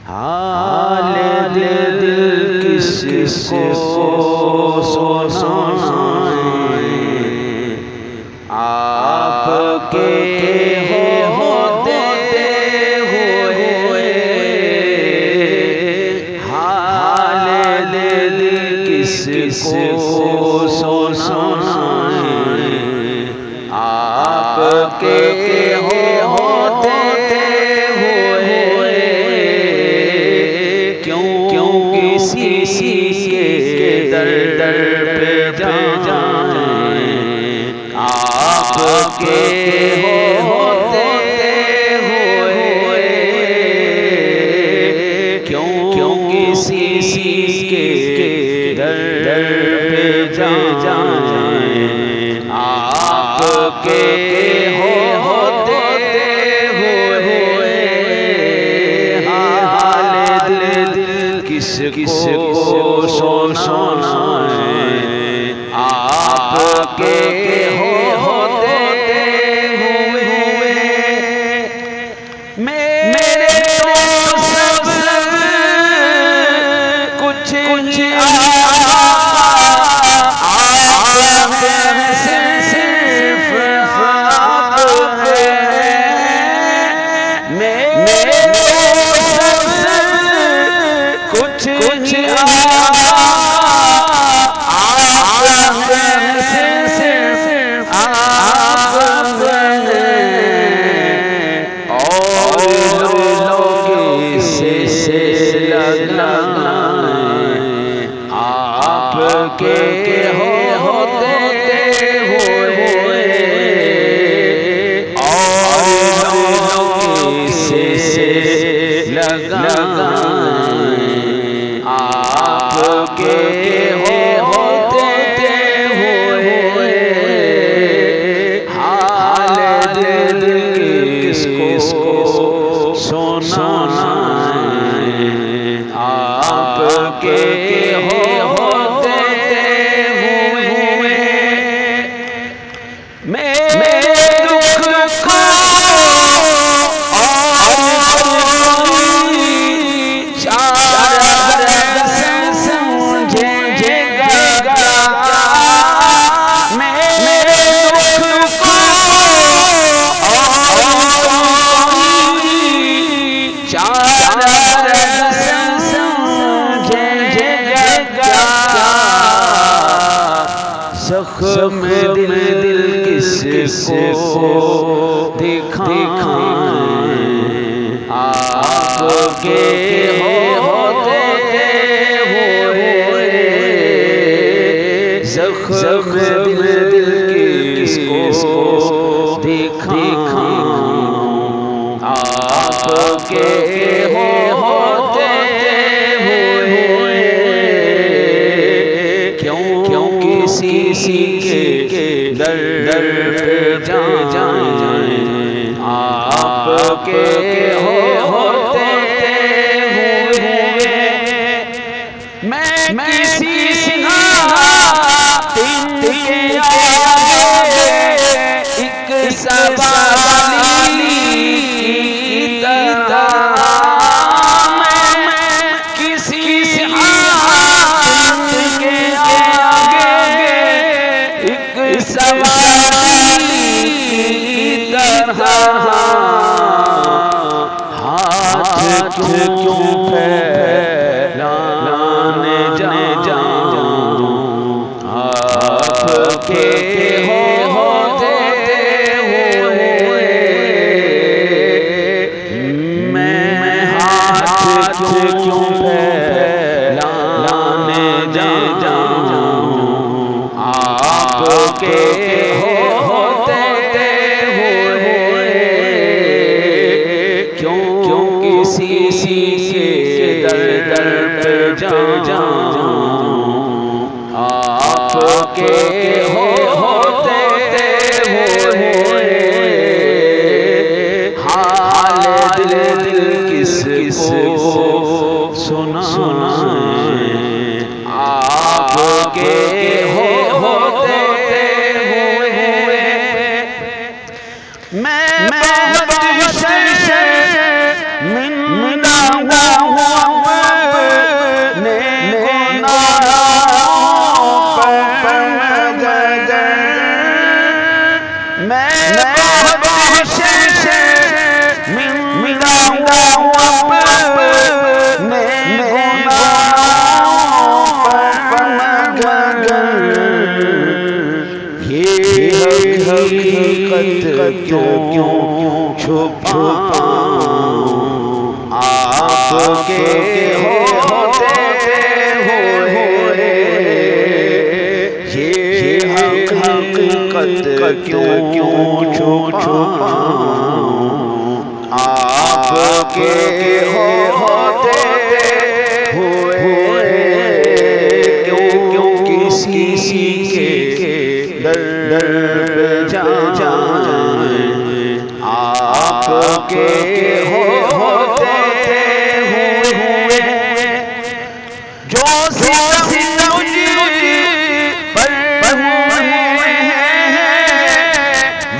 حال دل کس کو سنائیں، آپ کے ہوتے ہوئے حال دل کس کو سنائیں، آپ کے ہوتے ہوئے کیوں کسی کے در پہ جائیں، آپ کے ہوتے ہوئے کیوں کسی کے در پہ جائیں، آپ کے ہوتے ہوئے حال دل کس کو سنائیں، آپ کے ہوتے ہوئے میرے تو سب کچھ آپ کے ہوتے ہوئے اور لوگوں سے لگائیں، آپ کے ہوتے ہوئے حال دل کس کو سنائیں، آپ کے ہوتے ہوئے میرے دکھ کو سمجھے گا، میرے دکھ کو زخم دل کس کو دکھائیں، آپ کے ہوتے ہوئے زخم دل کس کو دکھائیں، آپ کے ہوتے ہوئے کیوں کسی کے در پہ جائیں، آپ کے ہوتے ہوئے میں کسی کے آگے ایک سوالی کی طرح، میں کسی کے آگے ایک سوالی کی طرح ہاتھ کیوں پھیلانے جاؤں، آپ کے ہوتے ہوئے میں ہاتھ کیوں پھیلانے جاؤں، آپ کے ہوتے ہوئے کیوں کسی کے در پہ جاؤں، آپ کے ہوتے ہوئے حال دل کس کو سنائیں، آپ کے ہوتے ہوئے میں بہت منہ کیوں چھپاؤں آپ کے ہوتے ہوئے یہ حقیقت کیوں چھپاؤں آپ کے ہوتے ہوئے کیوں کسی کے در پہ جائیں آپ کے ہوتے ہوئے جو ستم مجھ پر ہوئے ہیں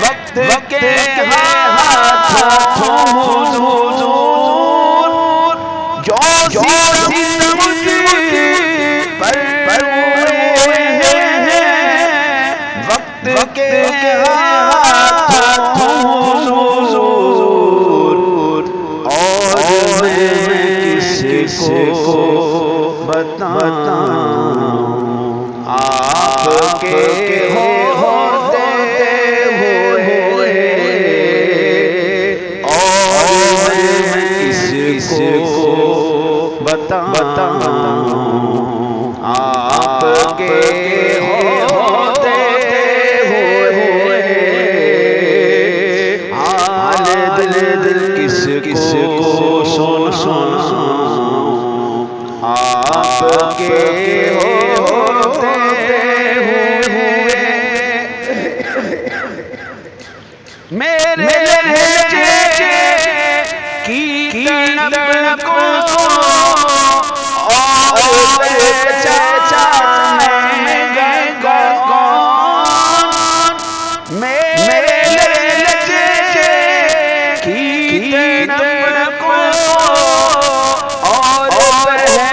وقت کے ہاتھوں حضور جو ستم مجھ پر ہوئے ہیں وقت کے ہاتھوں حضور اور میں کس کو بتاؤں آپ کے ہوتے ہوئے اور میں کس کو بتاؤں آپ کے ہوتے ہوئے حال دل کس کو سناؤں آپ کے ہوتے ہوئے میرے لہجے کی تڑپ کو اور پہچانے گا کون میرے لہجے کی تڑپ کو اور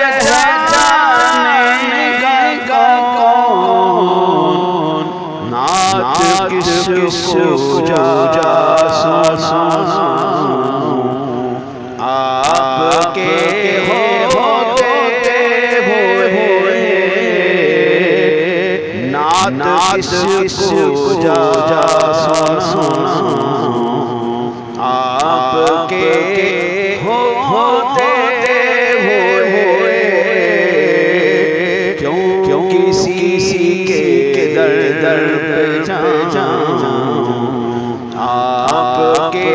پہچانے گا کون نعت کس کو جا سناؤں آپ کے ہوتے ہوئے نعت کس کو جا سناؤں آپ کے ہوتے ہوئے کیوں کسی کے در پہ جاؤں آپ کے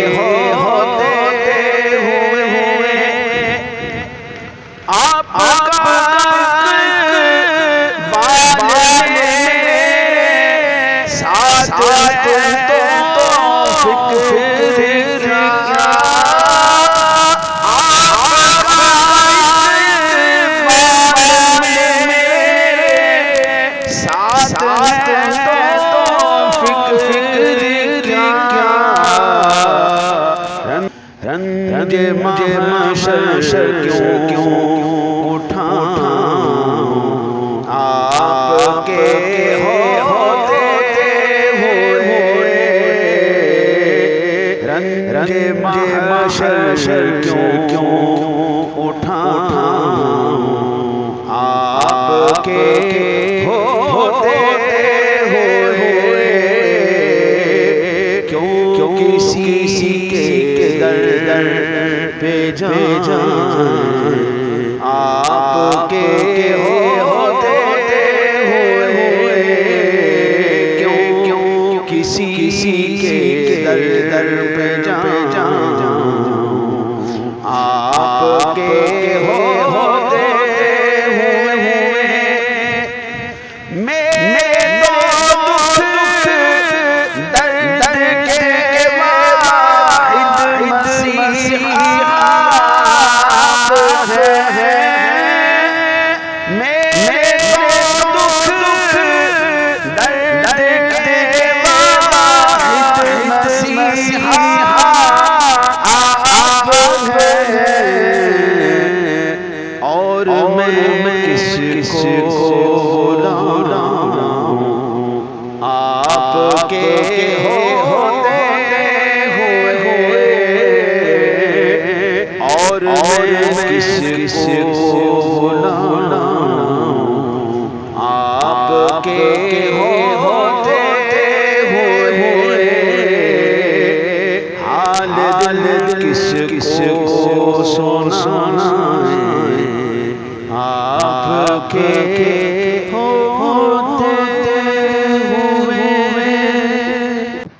ہوتے ہوئے آپ کا بال ساتھ تو فکر کیا آپ کا بال ساتھ تو فکر کیا رنج محشر کیوں اٹھاؤں آپ کے ہوتے ہوئے رنج محشر کیوں اٹھاؤں آپ کے ہوتے ہوئے کیوں کسی کے در پہ جاؤں آپ کے ہوتے ہوئے کیوں کسی کے در پہ جاؤں آپ کے ہوتے ہوئے میرے دکھ درد کے واحد مسیحا آپ ہیں میرے دکھ درد کے واحد مسیحا آپ ہیں اور میں کس کو بلاؤں آپ کے ہوتے ہوئے اور میں کس کو بلاؤں آپ کے ہوتے ہوئے کس کو سنائیں آپ کے